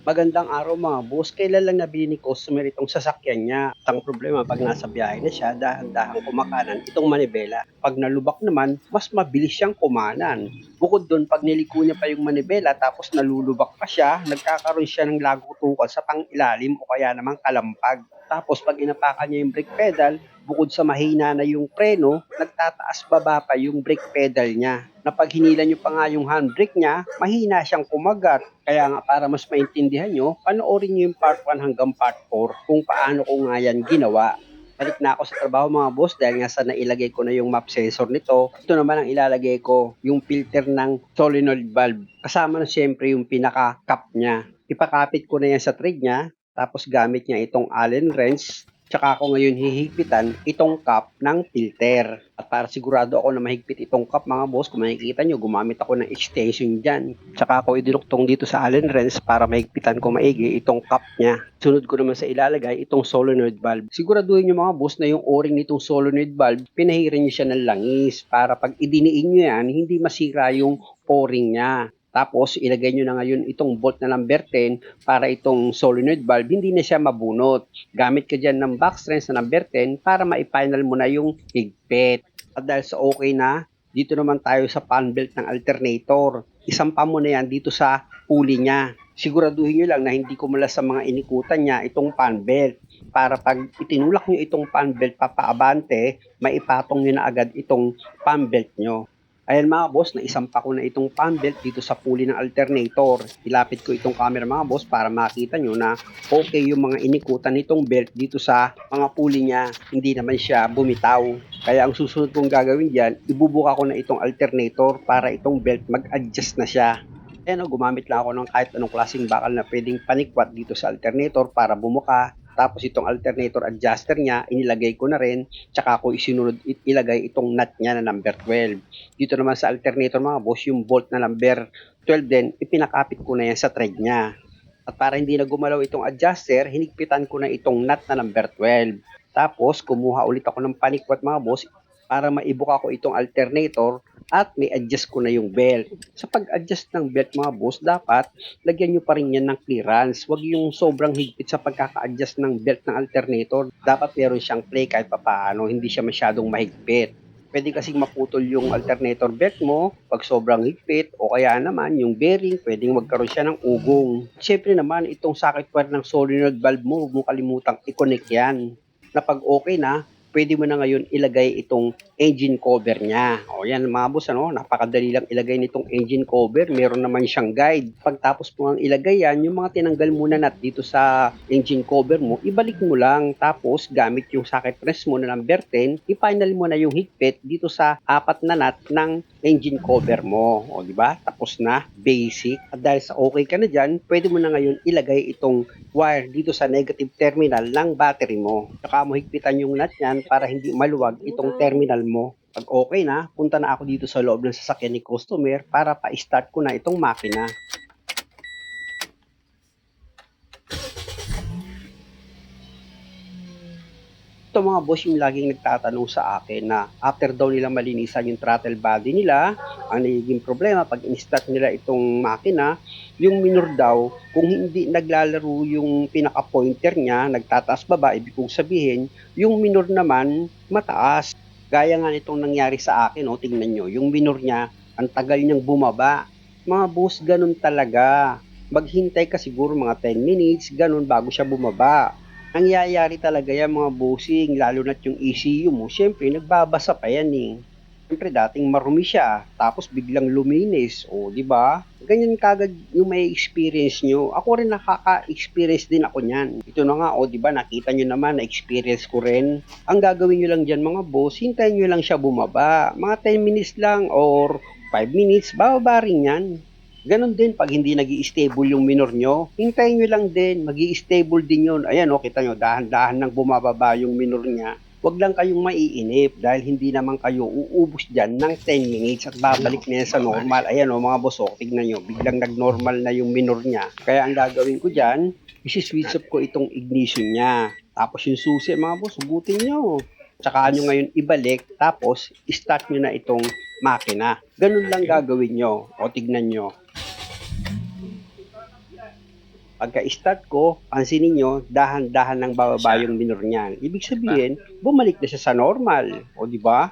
Magandang araw mga boss. Kailan lang nabili ni customer itong sasakyan niya. Ang problema pag nasa biyahe na siya, dahan-dahang kumakanan itong manibela. Pag nalubak naman, mas mabilis siyang kumanan. Bukod doon, pag niliko niya pa yung manibela tapos nalulubak pa siya, nagkakaroon siya ng lagutukan sa pangilalim o kaya naman kalampag. Tapos pag inapakan niya yung brake pedal, bukod sa mahina na yung preno, nagtataas baba pa yung brake pedal niya. Na pag hinila niyo pa nga yung handbrake niya, mahina siyang kumagat. Kaya nga para mas maintindihan nyo, panoorin nyo yung part 1 hanggang part 4 kung paano ko nga yan ginawa. Balik na ako sa trabaho mga boss dahil nga sa nailagay ko na yung map sensor nito. Ito naman ang ilalagay ko, yung filter ng solenoid valve. Kasama na siyempre yung pinaka-cap niya. Ipakapit ko na yan sa thread niya, tapos gamit niya itong Allen wrench. Tsaka ako ngayon hihigpitan itong cap ng filter. At para sigurado ako na mahigpit itong cap mga boss, kung makikita nyo, gumamit ako ng extension dyan. Tsaka ako idinuktong dito sa Allen wrench para mahigpitan ko maigi itong cap niya. Sunod ko naman sa ilalagay itong solenoid valve. Siguraduhin nyo mga boss na yung o-ring nitong solenoid valve, pinahiran nyo siya ng langis para pag idiniin nyo yan, hindi masira yung o-ring niya. Tapos, ilagay nyo na ngayon itong bolt na number 10 para itong solenoid valve, hindi na siya mabunot. Gamit ka dyan ng box wrench na number 10 para ma-final mo na yung higpit. At dahil sa okay na, dito naman tayo sa fan belt ng alternator. Isampa mo na yan dito sa pulley niya. Siguraduhin nyo lang na hindi kumulas sa mga inikutan niya itong fan belt. Para pag itinulak nyo itong fan belt papaabante, maipatong nyo na agad itong fan belt nyo. Ayan mga boss, naisampa ko na itong fan belt dito sa pulley ng alternator. Ilapit ko itong camera mga boss para makita nyo na okay yung mga inikutan nitong belt dito sa mga pulley niya. Hindi naman siya bumitaw. Kaya ang susunod kong gagawin dyan, ibubuka ko na itong alternator para itong belt mag-adjust na siya. Ayan o, gumamit lang ako ng kahit anong klaseng bakal na pwedeng panikwat dito sa alternator para bumuka. Tapos itong alternator adjuster niya, inilagay ko na rin. Tsaka ako isinunod ilagay itong nut niya na number 12. Dito naman sa alternator mga boss, yung bolt na number 12 din, ipinakapit ko na yan sa thread niya. At para hindi na gumalaw itong adjuster, hinigpitan ko na itong nut na number 12. Tapos kumuha ulit ako ng panikwat mga boss para maibuka ko itong alternator at may adjust ko na yung belt. Sa pag-adjust ng belt mga boss, dapat lagyan nyo pa rin yan ng clearance. Huwag yung sobrang higpit sa pagkaka-adjust ng belt ng alternator. Dapat meron siyang play kahit papaano, hindi siya masyadong mahigpit. Pwede kasing maputol yung alternator belt mo pag sobrang higpit o kaya naman yung bearing, pwedeng magkaroon siya ng ugong. Siyempre naman, itong socket wire ng solenoid valve mo, huwag mo kalimutang i-connect yan. Na pag okay na, pwede mo na ngayon ilagay itong engine cover niya. O yan mga boss, napakadali lang ilagay nitong engine cover. Meron naman siyang guide. Pagtapos mo ang ilagay yan, yung mga tinanggal muna nut dito sa engine cover mo, ibalik mo lang. Tapos gamit yung socket wrench mo na number 10, i-final mo na yung higpit dito sa apat na nut ng engine cover mo. O di ba? Tapos na, basic. At dahil sa okay ka na dyan, pwede mo na ngayon ilagay itong wire dito sa negative terminal ng battery mo. Saka mo higpitan yung nut yan para hindi maluwag itong terminal mo. Pag okay na, punta na ako dito sa loob ng sasakyan ni customer para pa-start ko na itong makina. Ito mga boss yung laging nagtatanong sa akin na after daw nila malinisan yung throttle body nila, ang nagiging problema pag in-start nila itong makina, yung minor daw, kung hindi naglalaro yung pinaka-pointer niya, nagtataas baba, ibig kong sabihin, yung minor naman mataas. Gaya nga nitong nangyari sa akin, tingnan nyo, yung minor niya, ang tagal niyang bumaba. Mga boss, ganun talaga. Maghintay ka siguro mga 10 minutes, ganun bago siya bumaba. Nangyayari talaga yan mga bossing, lalo na't yung ECU mo, syempre nagbabasa pa yan eh. Syempre dating marumi siya, tapos biglang luminis, o di ba? Ganyan kagad yung may experience nyo. Ako rin nakaka-experience din ako niyan. Ito na nga, o di ba, nakita nyo naman, na-experience ko rin. Ang gagawin nyo lang dyan mga boss, hintayin nyo lang siya bumaba. Mga 10 minutes lang or 5 minutes, bababa rin yan. Ganon din pag hindi nag-i-stable yung minor nyo, hintayin nyo lang din, mag-i-stable din yun. Ayan kita nyo, dahan-dahan nang bumababa yung minor niya. Huwag lang kayong maiinip dahil hindi naman kayo uubos dyan ng 10 minutes at babalik na yan sa normal. Ayan mga boss, tignan nyo, biglang nag-normal na yung minor niya. Kaya ang gagawin ko dyan, isi-switch off ko itong ignition niya. Tapos yung susi mga boss, hugutin nyo. Tsaka nyo ngayon ibalik, tapos start nyo na itong makina. Ganun lang gagawin nyo. O tignan nyo. Pagka-start ko, pansinin nyo, dahan-dahan ng bababa yung minor niyan. Ibig sabihin, bumalik na siya sa normal. O di ba?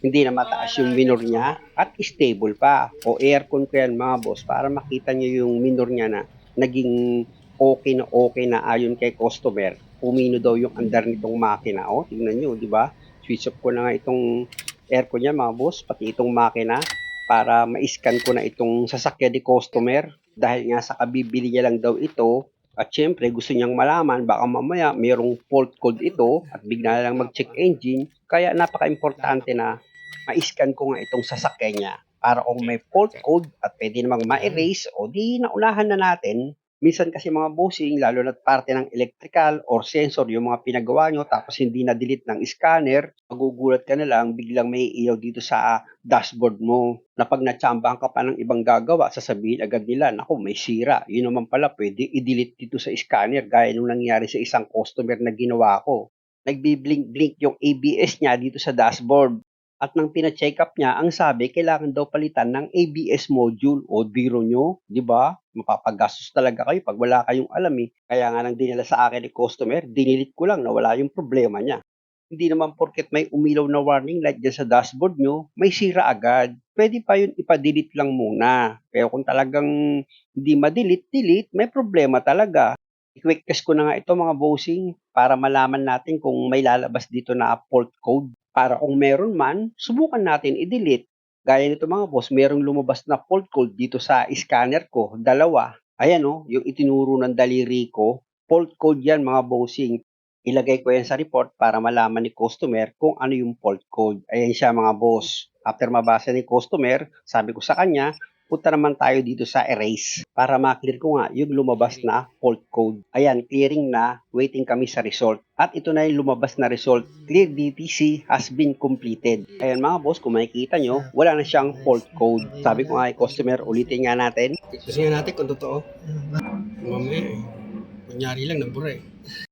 Hindi na mataas yung minor niya at stable pa. O aircon ko yan mga boss para makita nyo yung minor niya na naging okay na ayon kay customer. Pumino daw yung andar nitong makina. O, tingnan nyo, di ba? Switch off ko na nga itong aircon niya mga boss, pati itong makina para ma-scan ko na itong sasakyan ni customer. Dahil nga sa kabibili niya lang daw ito, at syempre gusto niyang malaman baka mamaya mayroong fault code ito at bigla na lang mag-check engine. Kaya napaka-importante na ma-scan ko nga itong sasakyan niya para kung may fault code at pwede namang ma-erase o di naunahan na natin. Minsan kasi mga bossing, lalo na parte ng electrical or sensor yung mga pinagawa nyo tapos hindi na-delete ng scanner, magugulat ka na lang, biglang may ilaw dito sa dashboard mo na pag natsambahan ka pa ng ibang gagawa, sasabihin agad nila, naku, may sira. Yun naman pala, pwede i-delete dito sa scanner gaya nung nangyari sa isang customer na ginawa ko. Nagbi-blink-blink yung ABS niya dito sa dashboard. At nang pina-check up niya, ang sabi, kailangan daw palitan ng ABS module. O biro nyo, di ba? Mapapagastos talaga kayo pag wala kayong alam eh. Kaya nga nang dinala sa akin ni customer, dinilit ko lang na wala yung problema niya. Hindi naman porket may umilaw na warning light dyan sa dashboard nyo, may sira agad. Pwede pa yun ipa-delete lang muna. Pero kung talagang hindi ma-delete, may problema talaga. I-quick test ko na nga ito mga bossing para malaman natin kung may lalabas dito na fault code. Para kung meron man, subukan natin i-delete. Gaya nito mga boss, merong lumabas na fault code dito sa scanner ko, 2. Ayan o, yung itinuro ng daliri ko, fault code yan mga bossing. Ilagay ko yan sa report para malaman ni customer kung ano yung fault code. Ayan siya mga boss. After mabasa ni customer, sabi ko sa kanya, punta naman tayo dito sa erase para maklear ko nga yung lumabas na fault code. Ayan, clearing na, waiting kami sa result. At ito na yung lumabas na result. Clear DTC has been completed. Ayan mga boss, kung makikita nyo, wala na siyang fault code. Sabi ko nga kay customer, ulitin nga natin. Kasi nga natin kung totoo. Mamaya eh. Kunyari lang, nabura eh.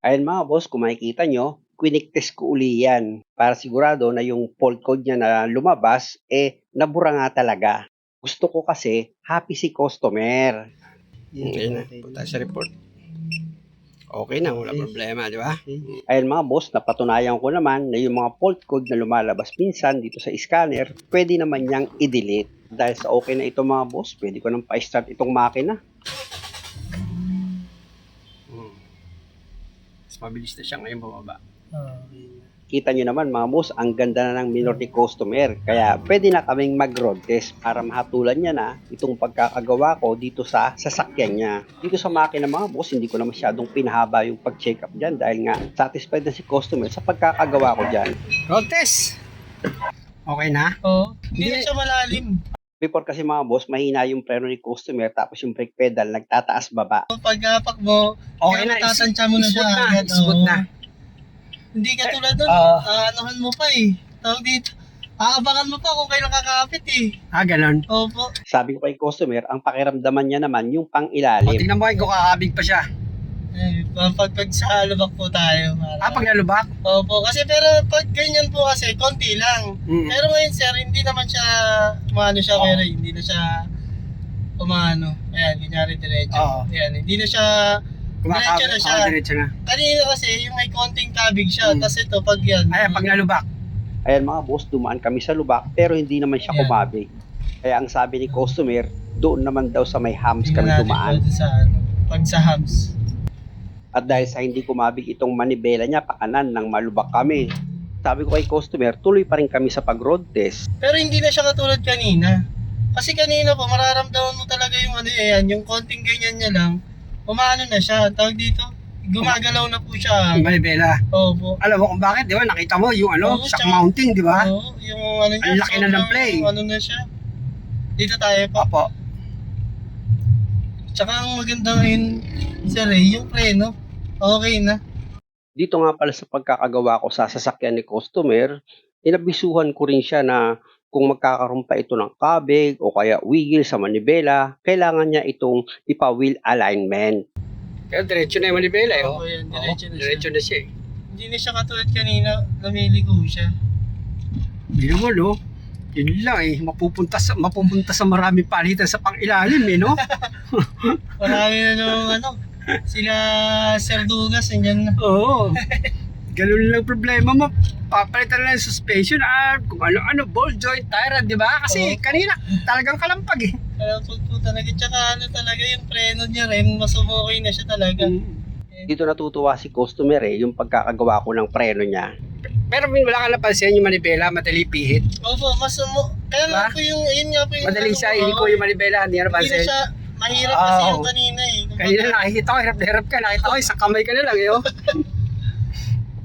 Ayan mga boss, kung makikita nyo, quick test ko uli yan para sigurado na yung fault code niya na lumabas, nabura nga talaga. Gusto ko kasi happy si customer. Ayun na, punta sa report. Okay na, wala problema, di ba? Ayun mga boss, napatunayan ko naman na yung mga fault code na lumalabas minsan dito sa scanner, pwede naman niyang i-delete. Dahil sa okay na ito mga boss, pwede ko nang pa-start itong makina. Mas mabilis na siya ngayon bumaba. Kita nyo naman mga boss, ang ganda na ng minor ni customer. Kaya pwede na kaming mag-road test para mahatulan niya na itong pagkakagawa ko dito sa sasakyan niya. Dito sa makina mga boss, hindi ko na masyadong pinahaba yung pag-check up dyan dahil nga satisfied na si customer sa pagkakagawa ko dyan. Road test! Okay na? Oo. Hindi na siya malalim. Before kasi mga boss, mahina yung preno ni customer tapos yung brake pedal nagtataas baba. Pagkapak mo, Okay na, tatansya mo na siya. smooth na. Hindi ka tulad doon, anuhan mo pa eh. Tawag dito. Aabangan mo pa kung kailan kakapit eh. Ganon. Opo. Sabi ko kay customer, ang pakiramdaman niya naman yung pang-ilalim. Tingnan mo kung kakabig pa siya. Pag sa lubak po tayo. Pag nalubak? Opo, kasi pero pag ganyan po kasi, konti lang. Pero ngayon sir, hindi naman siya, umano siya, pero hindi na siya umano. Ayan, kunyari diretso. Ayan, hindi na siya, diretso na siya. Diretso na. Kanina kasi, yung may konting kabig siya, tas ito, pag yan. Ayan, pag nalubak. Ayan mga boss, dumaan kami sa lubak, pero hindi naman siya kumabig. Kaya ang sabi ni customer, doon naman daw sa may hams kami dumaan. Pag sa hams. At dahil sa hindi kumabig itong manibela niya, pakanan nang malubak kami. Sabi ko kay customer, tuloy pa rin kami sa pag-road test. Pero hindi na siya katulad kanina. Kasi kanina po, mararamdaman mo talaga yung ano yan, yung konting ganyan niya lang, umaano na siya, tawag dito, gumagalaw na po siya. Manibela. Opo. Alam mo kung bakit, di ba? Nakita mo yung ano, shock mounting, di ba? Oo, yung ano niya. Ang laki na ng play. Ano na siya. Dito tayo pa. Opo. Tsaka ang maganda ngayon, sir, yung preno, okay na. Dito nga pala sa pagkakagawa ko sa sasakyan ni customer, inabisuhan ko rin siya na kung magkakaroon pa ito ng kabig o kaya wiggle sa manibela, kailangan niya itong ipa-wheel alignment. Kaya diretso na yung manibela eh. Oo, yan, diretso na na siya. siya eh. Hindi na siya katulad kanina, namiligo siya. Hindi naman no. Yun lang eh, mapupunta sa maraming palitan sa pang-ilalim eh no. Marami na nung ano, Sila Sir Dugas, andyan na. Oo. Ganun lang problema mo. Papalitan lang yung suspension kung ano-ano, ball joint, tire rod, di ba? Kasi Oo. kanina, talagang kalampag eh. Kaya po talaga, tsaka ano talaga yung preno niya rin, masumukay na siya talaga. Dito natutuwa si customer yung pagkakagawa ko ng preno niya. Pero wala ka napansin yung manibela, madali pihit. Opo, kaya nga po yung, ayun nga po yung Madaling siya, iliko yung manibela, hindi ka Hindi na napansin. siya, mahirap kasi Oo. yung kanina eh. Kanina nakikita ko, hirap na hirap ka. Nakita ko, isang kamay ka na lang eh. Oh.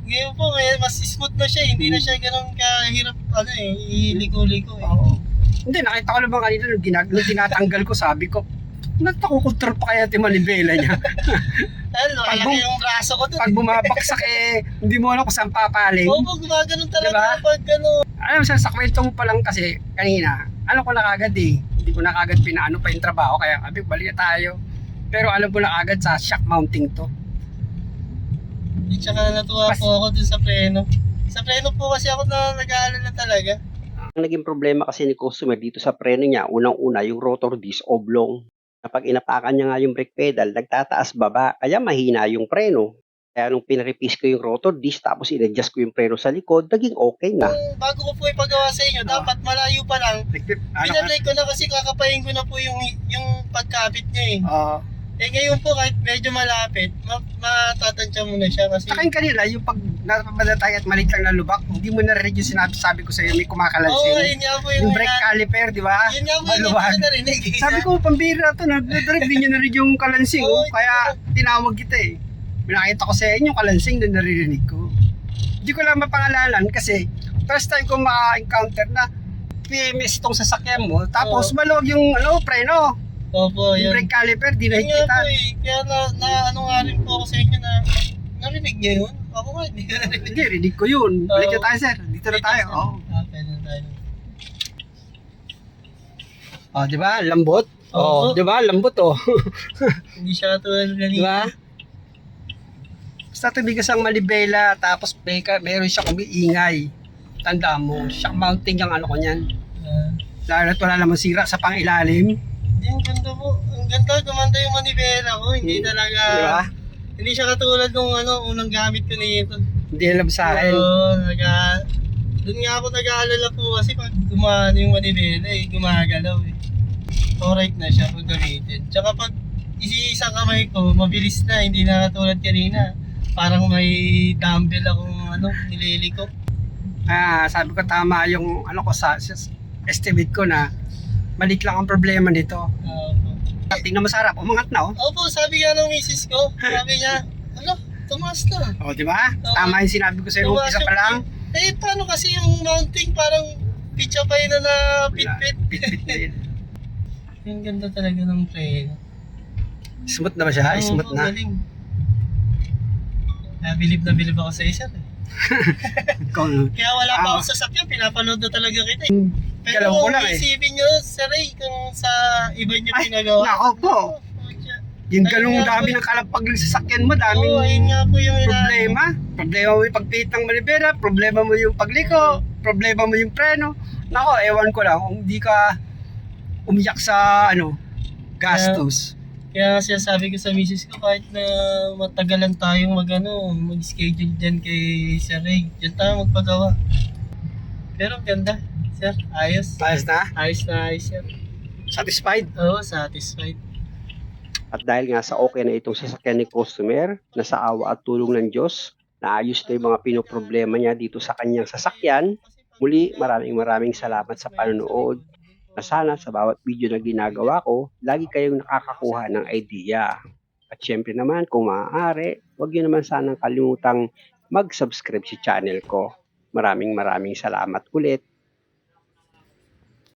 Ngayon po, mas smooth na siya, hindi na siya ganun kahirap, iliko-liko eh. Oo. Hindi, nakita ko naman kanina nung tinatanggal ko, sabi ko, natakukontrol pa kaya yung manibela niya. Ano, malaki yung braso ko dun. Pag bumabaksak hindi mo alam kung saan papaling. Oo, gumaganon talaga Diba? pag ano. Alam mo, sa kwento mo pa lang kasi kanina, alam ko na kagad eh. Hindi ko na kagad pinaano pa yung trabaho, kaya sabi, balik na tayo. Pero alam ko na kagad sa shock mounting to. At saka natuwa po ako dun sa preno. Sa preno po kasi ako na nag-aalala talaga. Ang naging problema kasi ni customer dito sa preno niya, unang-una yung rotor disc oblong. Kapag inapakan niya nga yung brake pedal, nagtataas baba, kaya mahina yung preno. Kaya nung pinarepis ko yung rotor disc, tapos in-adjust ko yung preno sa likod, naging okay na. Kung bago ko po ipagawa sa inyo, dapat malayo pa lang. Pinablake ko na kasi kakapayin ko na po yung pagkabit niya eh. Eh ngayon po kahit medyo malapit, matatansya mo na siya kasi... Saka yung kanila, yung pag napapadatay at malit lang na lubak, hindi mo narinig yung sabi ko sa'yo, may Oo, kumakalansing. yun nga po yung... Yung brake caliper, di ba? Yun nga po yung Maluwag. hindi ko narinig. Sabi ko, pambira to, nag-drive din niya narinig yung kalansing. Oo, Kaya tinawag kita eh. Pinakita ko sa inyo yung kalansing na naririnig ko. Hindi ko lang mapangalanan kasi first time ko ma-encounter na PMS itong sasakyan mo, tapos maluwag yung preno. Opo, Yung yun. brake caliper, di Yun nga nakikita. po eh. Kaya ano nga rin po ako sa inyo na narinig niya yun. Ako nga, hindi ko narinig. Hindi, rinig ko yun. Balik na Oo. tayo, sir. Dito na tayo. Oh. Pwede na tayo. Oh, di ba? Lambot. Oo. Di ba? Lambot oh. Hindi siya katulad ng Di ba? Basta tumigas ang malibela, tapos meron siyang umiingay. Tandaan mo, shock mounting yung ano ko niyan. Lalo at wala namang sira sa pangilalim. Hindi, ang ganda po. Ang ganda, gumanda yung manibela ko. Hindi talaga... Di ba? Hindi siya katulad nung unang gamit ko nito. Hindi alam sa akin. Oo, doon nga ako nag-aalala po kasi pag gumano yung manibela gumagalaw eh. Alright na siya pag gamitin. Tsaka pag isang kamay ko, mabilis na, hindi na katulad kanina. Parang may dumbbell akong nililiko. Sabi ko tama yung ko sa estimate ko na maliit lang ang problema nito. Tingnan mo sa harap, umangat na oh. Opo, sabi nga ng misis ko, sabi niya, tumaas na. Oh, di ba? Tama yung sinabi ko sa iyo, umpisa pa lang. Paano kasi yung mounting parang pitcha pa yun na pit-pit. Pit-pit na yun. Yung ganda talaga ng play. Smooth na ba siya? Smooth na. Galing. Bilib na bilib ako sa isa eh. Kaya wala pa akong sasakyan, pinapanood na talaga kita eh. Pero Galaw ko kung lang eh. isipin nyo, Sir Ray, kung sa iba nyo pinagawa. Nako po. Yung ganung dami ng kalampag ng sasakyan mo, daming ayun nga po yung problema. Problema mo yung pagpihit ng manibela, problema mo yung pagliko, problema mo yung preno. Nako, ewan ko lang, kung hindi ka umiyak sa gastos. Kaya sinasabi ko sa misis ko, kahit na matagalan tayong mag-schedule dyan kay Sir Ray, dyan tayo magpagawa. Pero ganda, sir, ayos. Ayos na? Ayos na ayos, sir. Satisfied? Oo, satisfied. At dahil nga sa okay na itong sasakyan ni customer, na sa awa at tulong ng Diyos, naayos na yung mga pinoproblema niya dito sa kanyang sasakyan. Muli, maraming salamat sa panonood. Na sana sa bawat video na ginagawa ko, lagi kayong nakakakuha ng idea. At syempre naman, kung maaari, huwag nyo naman sanang kalimutang mag-subscribe sa channel ko. Maraming salamat ulit.